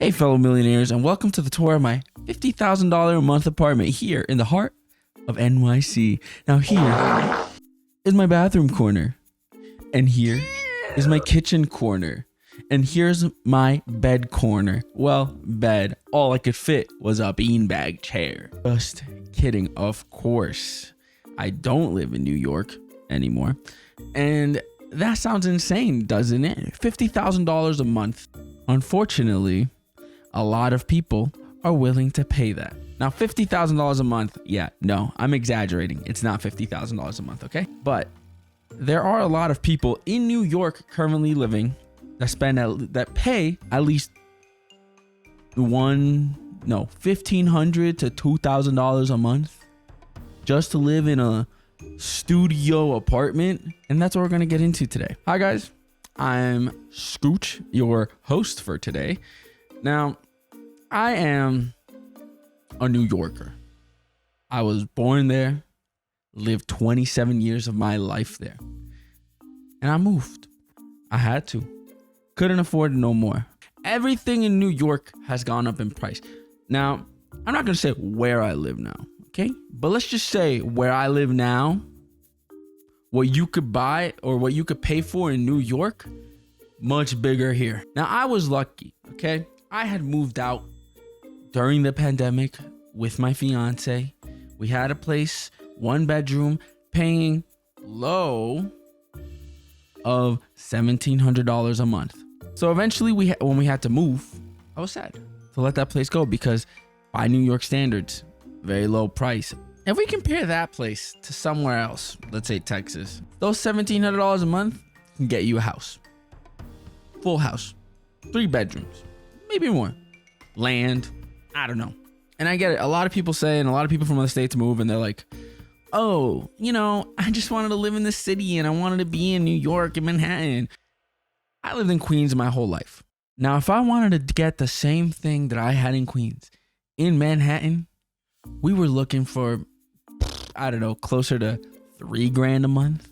Hey fellow millionaires, and welcome to the tour of my $50,000 a month apartment here in the heart of NYC. Now here is my bathroom corner, and here is my kitchen corner, and here's my bed corner. Well, bed. All I could fit was a beanbag chair. Just kidding, of course. I don't live in New York anymore, and that sounds insane, doesn't it? $50,000 a month. Unfortunately, a lot of people are willing to pay that. Now, $50,000 a month, yeah, no, I'm exaggerating. It's not $50,000 a month, okay? But there are a lot of people in New York currently living that pay at least $1,500 to $2,000 a month just to live in a studio apartment. And that's what we're gonna get into today. Hi guys, I'm Scooch, your host for today. Now, I am a New Yorker. I was born there, lived 27 years of my life there, and I moved. I had to. Couldn't afford no more. Everything in New York has gone up in price. Now, I'm not gonna say where I live now, okay? But let's just say where I live now, what you could buy or what you could pay for in New York, much bigger here. Now, I was lucky, okay? I had moved out during the pandemic with my fiance. We had a place, 1 bedroom, paying low of $1,700 a month. So eventually when we had to move, I was sad to let that place go because by New York standards, very low price. If we compare that place to somewhere else, let's say Texas, those $1,700 a month can get you a house. Full house, 3 bedrooms, maybe more. Land, I don't know. And I get it. A lot of people say, and a lot of people from other states move and they're like, oh, I just wanted to live in the city and I wanted to be in New York and Manhattan. I lived in Queens my whole life. Now, if I wanted to get the same thing that I had in Queens in Manhattan, we were looking for, I don't know, closer to $3,000 a month.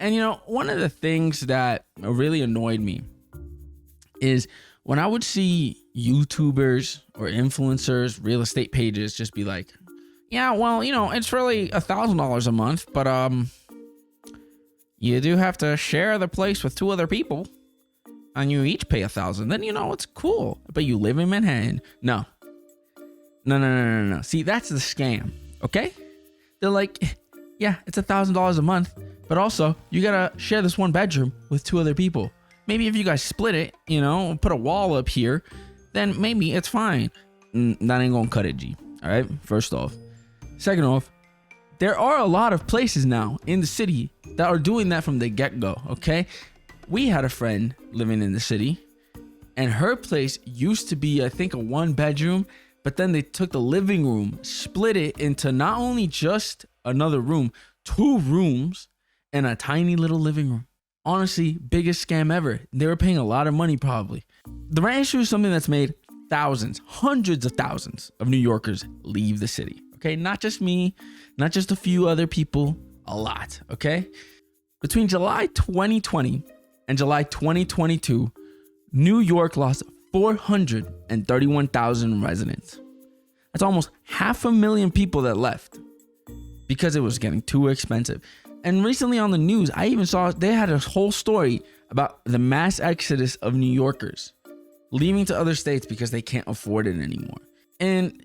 And one of the things that really annoyed me is when I would see YouTubers or influencers, real estate pages just be like, yeah, well, it's really $1,000 a month, but you do have to share the place with 2 other people and you each pay $1,000. Then it's cool, but you live in Manhattan. No. See, that's the scam, okay? They're like, yeah, it's $1,000 a month, but also you gotta share this 1 bedroom with 2 other people. Maybe if you guys split it, put a wall up here, then maybe it's fine. That ain't gonna cut it, G. All right, first off. Second off, there are a lot of places now in the city that are doing that from the get-go, okay? We had a friend living in the city, and her place used to be, I think, a 1 bedroom, but then they took the living room, split it into not only just another room, 2 rooms, and a tiny little living room. Honestly, biggest scam ever. They were paying a lot of money probably. The rent issue is something that's made thousands, hundreds of thousands of New Yorkers leave the city. Okay, not just me, not just a few other people, a lot, okay? Between July 2020 and July 2022, New York lost 431,000 residents. That's almost 500,000 people that left because it was getting too expensive. And recently on the news, I even saw they had a whole story about the mass exodus of New Yorkers leaving to other states because they can't afford it anymore. And,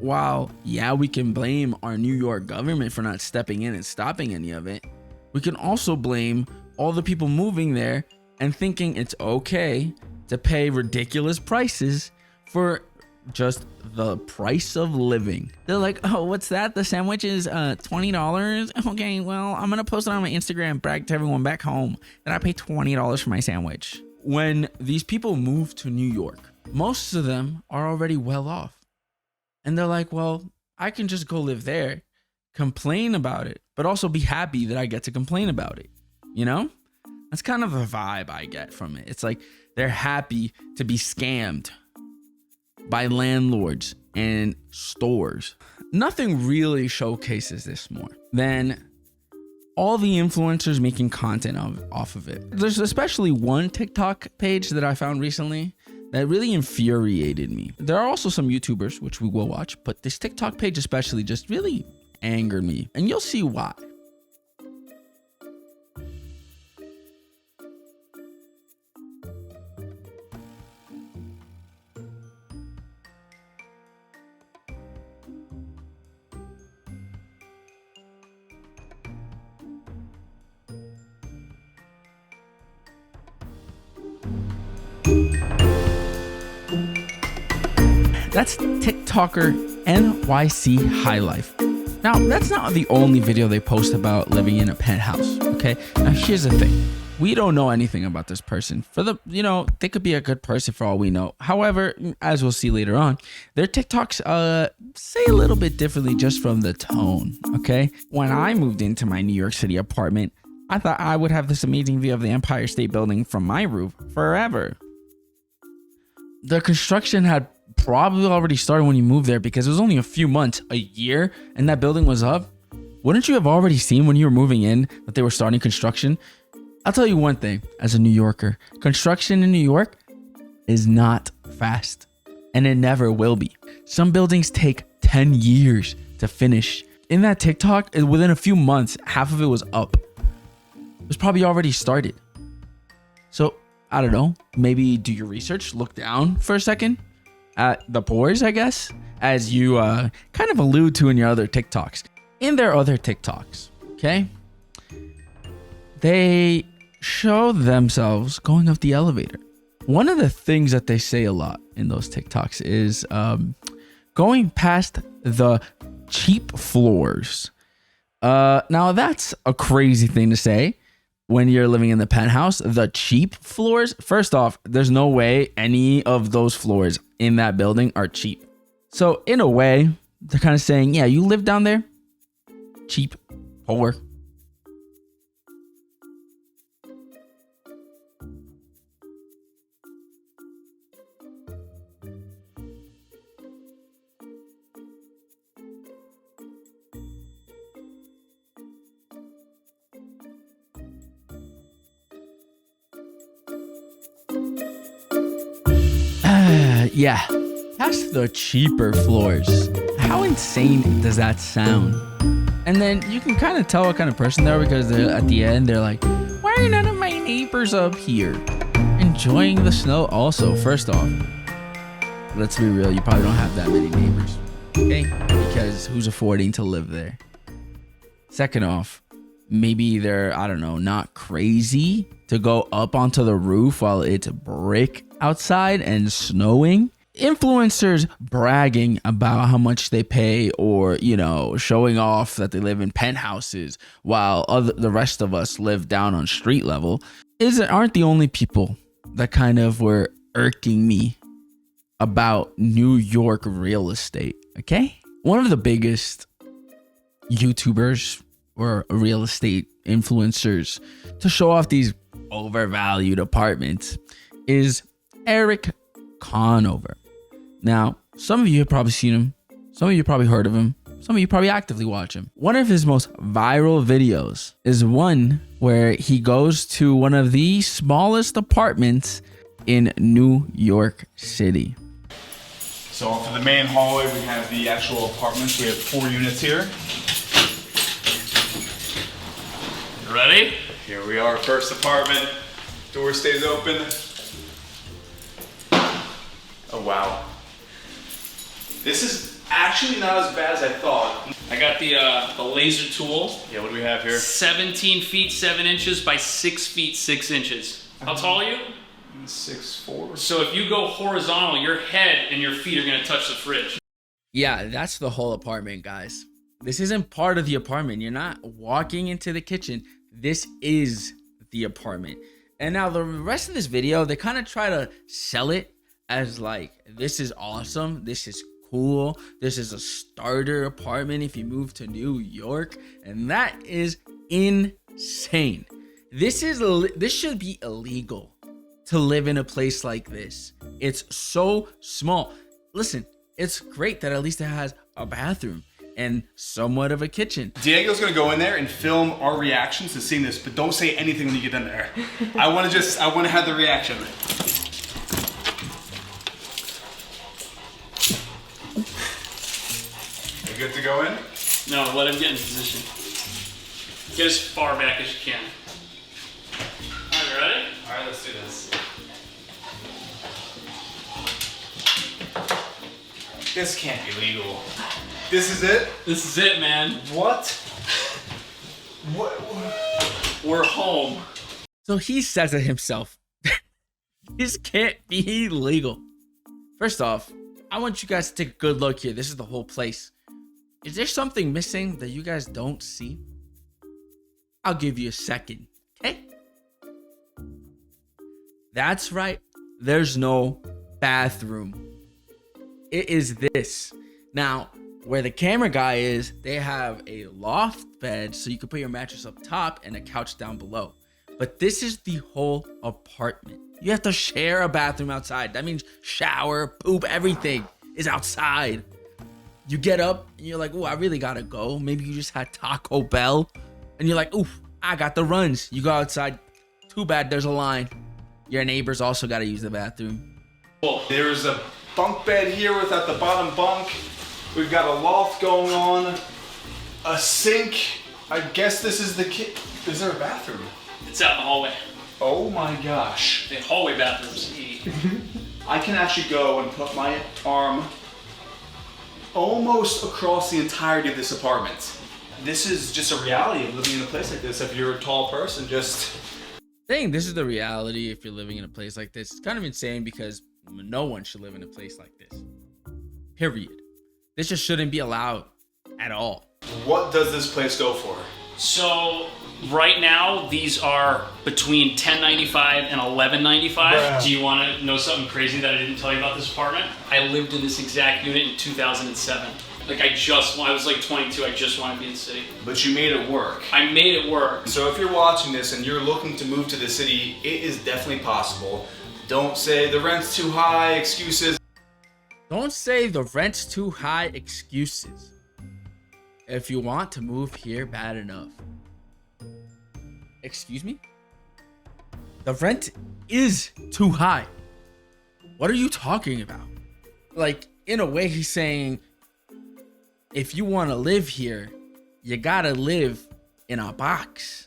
while, yeah, we can blame our New York government for not stepping in and stopping any of it, we can also blame all the people moving there and thinking it's okay to pay ridiculous prices for just the price of living. They're like, oh, what's that? The sandwich is $20. Okay, well, I'm gonna post it on my Instagram, brag to everyone back home that I pay $20 for my sandwich. When these people move to New York, most of them are already well off, and they're like, well, I can just go live there, complain about it, but also be happy that I get to complain about it. That's kind of the vibe I get from it. It's like they're happy to be scammed by landlords and stores. Nothing really showcases this more than all the influencers making content off of it. There's especially one TikTok page that I found recently that really infuriated me. There are also some YouTubers, which we will watch, but this TikTok page especially just really angered me. And you'll see why. That's TikToker NYC High Life. Now, that's not the only video they post about living in a penthouse, okay? Now, here's the thing. We don't know anything about this person. They could be a good person for all we know. However, as we'll see later on, their TikToks say a little bit differently just from the tone, okay? When I moved into my New York City apartment, I thought I would have this amazing view of the Empire State Building from my roof forever. The construction had probably already started when you moved there because it was only a few months, a year, and that building was up. Wouldn't you have already seen when you were moving in that they were starting construction? I'll tell you one thing as a New Yorker, construction in New York is not fast, and it never will be. Some buildings take 10 years to finish. In that TikTok, within a few months, half of it was up. It was probably already started. So I don't know, maybe do your research, look down for a second at the pores, I guess, as you kind of allude to in your other TikToks. In their other TikToks, okay, they show themselves going up the elevator. One of the things that they say a lot in those TikToks is going past the cheap floors. Now, that's a crazy thing to say. When you're living in the penthouse, the cheap floors, first off, there's no way any of those floors in that building are cheap. So in a way, they're kind of saying, yeah, you live down there, cheap, poor. Yeah, that's the cheaper floors. How insane does that sound? And then you can kind of tell what kind of person they are because they're, at the end, they're like, why are none of my neighbors up here enjoying the snow? Also, first off, let's be real, you probably don't have that many neighbors, okay? Because who's affording to live there? Second off, maybe they're, I don't know, not crazy to go up onto the roof while it's brick outside and snowing. Influencers bragging about how much they pay or, showing off that they live in penthouses while the rest of us live down on street level aren't the only people that kind of were irking me about New York real estate, okay? One of the biggest YouTubers or real estate influencers to show off these overvalued apartments is Eric Conover. Now, some of you have probably seen him. Some of you probably heard of him. Some of you probably actively watch him. One of his most viral videos is one where he goes to one of the smallest apartments in New York City. So for the main hallway, we have the actual apartments. We have 4 units here. You ready? Here we are, first apartment. Door stays open. Oh, wow. This is actually not as bad as I thought. I got the laser tool. Yeah, what do we have here? 17 feet 7 inches by 6 feet 6 inches. How tall are you? 6'4". So if you go horizontal, your head and your feet are gonna touch the fridge. Yeah, that's the whole apartment, guys. This isn't part of the apartment. You're not walking into the kitchen. This is the apartment. And now the rest of this video, they kind of try to sell it as like, this is awesome. This is cool. This is a starter apartment if you move to New York. And that is insane. This should be illegal to live in a place like this. It's so small. Listen, it's great that at least it has a bathroom and somewhat of a kitchen. Diego's gonna go in there and film our reactions to seeing this, but don't say anything when you get in there. I wanna have the reaction. You good to go in? No, let him get in position. Get as far back as you can. Are you ready? All right, let's do this. This can't be legal. This is it? This is it, man. What? What? We're home. So he says it himself. This can't be legal. First off, I want you guys to take a good look here. This is the whole place. Is there something missing that you guys don't see? I'll give you a second, okay? That's right. There's no bathroom. It is this. Now, where the camera guy is, they have a loft bed so you can put your mattress up top and a couch down below. But this is the whole apartment. You have to share a bathroom outside. That means shower, poop, everything is outside. You get up and you're like, oh, I really gotta go. Maybe you just had Taco Bell and you're like, oof, I got the runs. You go outside. Too bad there's a line. Your neighbors also gotta use the bathroom. There's a bunk bed here without the bottom bunk. We've got a loft going on. A sink. I guess this is the Is there a bathroom? It's out in the hallway. Oh my gosh. The hallway bathrooms. I can actually go and put my arm almost across the entirety of this apartment. This is just a reality of living in a place like this. If you're a tall person, just... Saying this is the reality if you're living in a place like this, it's kind of insane because no one should live in a place like this. Period. This just shouldn't be allowed at all. What does this place go for? So right now, these are between $10.95 and $11.95. Bruh. Do you want to know something crazy that I didn't tell you about this apartment? I lived in this exact unit in 2007. Like I was like 22, I just wanted to be in the city. But you made it work. I made it work. So if you're watching this and you're looking to move to the city, it is definitely possible. Don't say the rent's too high, excuses. Don't say the rent's too high excuses. If you want to move here bad enough. Excuse me? The rent is too high. What are you talking about? Like, in a way, he's saying, if you want to live here, you gotta live in a box.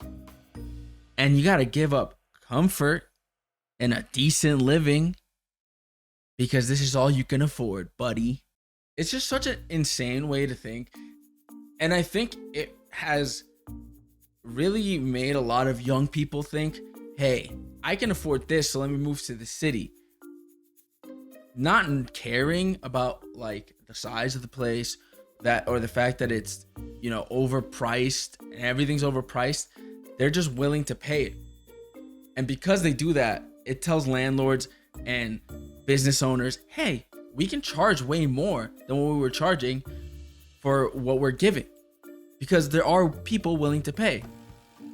And you gotta give up comfort and a decent living because this is all you can afford, buddy. It's just such an insane way to think. And I think it has really made a lot of young people think, hey, I can afford this, so let me move to the city. Not caring about like the size of the place, that or the fact that it's, you know, overpriced and everything's overpriced. They're just willing to pay it. And because they do that, it tells landlords and business owners, hey, we can charge way more than what we were charging for what we're giving, because there are people willing to pay.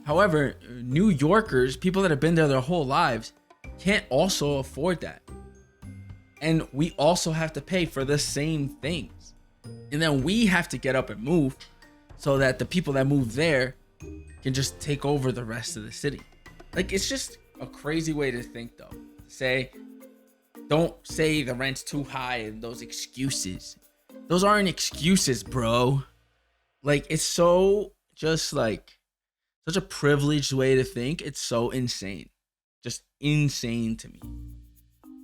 However, New Yorkers, people that have been there their whole lives, can't also afford that. And we also have to pay for the same things. And then we have to get up and move so that the people that move there can just take over the rest of the city. Like, it's just a crazy way to think, though. Don't say the rent's too high and those excuses. Those aren't excuses, bro. Like, it's so just like such a privileged way to think. It's so insane. Just insane to me.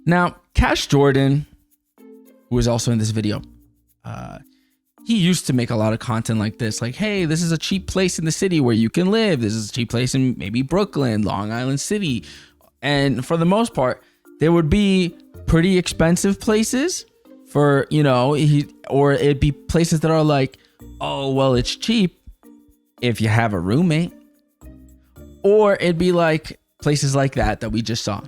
Now, Cash Jordan, who is also in this video, he used to make a lot of content like this. Like, hey, this is a cheap place in the city where you can live. This is a cheap place in maybe Brooklyn, Long Island City. And for the most part, there would be pretty expensive places for, you know, or it'd be places that are like, oh, well, it's cheap if you have a roommate. Or it'd be like places like that we just saw.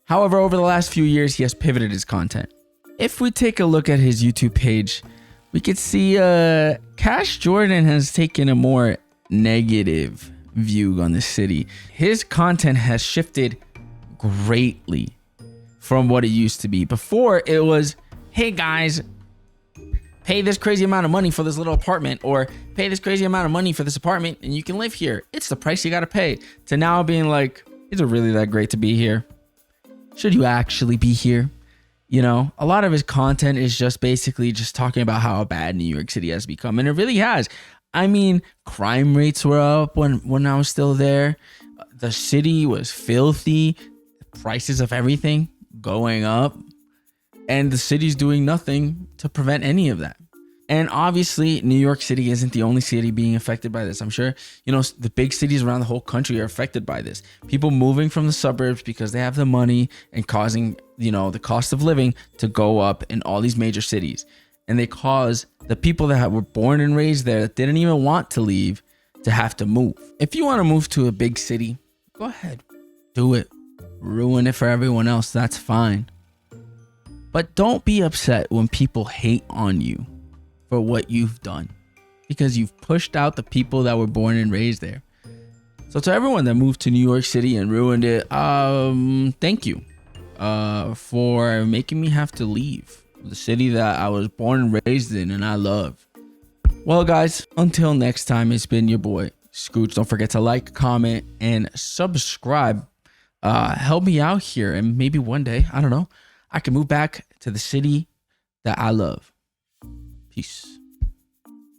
However, over the last few years, he has pivoted his content. If we take a look at his YouTube page, we could see Cash Jordan has taken a more negative view on the city. His content has shifted greatly from what it used to be. Before, it was, hey guys, pay this crazy amount of money for this little apartment, or pay this crazy amount of money for this apartment and you can live here. It's the price you gotta pay. To now being like, is it really that great to be here? Should you actually be here? You know, a lot of his content is just basically just talking about how bad New York City has become. And it really has. I mean, crime rates were up when I was still there. The city was filthy. Prices of everything going up. And the city's doing nothing to prevent any of that. And obviously, New York City isn't the only city being affected by this. I'm sure, you know, the big cities around the whole country are affected by this. People moving from the suburbs because they have the money and causing, you know, the cost of living to go up in all these major cities. And they cause the people that were born and raised there that didn't even want to leave to have to move. If you want to move to a big city, go ahead. Do it. Ruin it for everyone else. That's fine. But don't be upset when people hate on you for what you've done, because you've pushed out the people that were born and raised there. So to everyone that moved to New York City and ruined it, thank you for making me have to leave the city that I was born and raised in and I love. Well, guys, until next time, it's been your boy Scooch. Don't forget to like, comment, and subscribe. Help me out here, and maybe one day, I don't know, I can move back to the city that I love. Peace.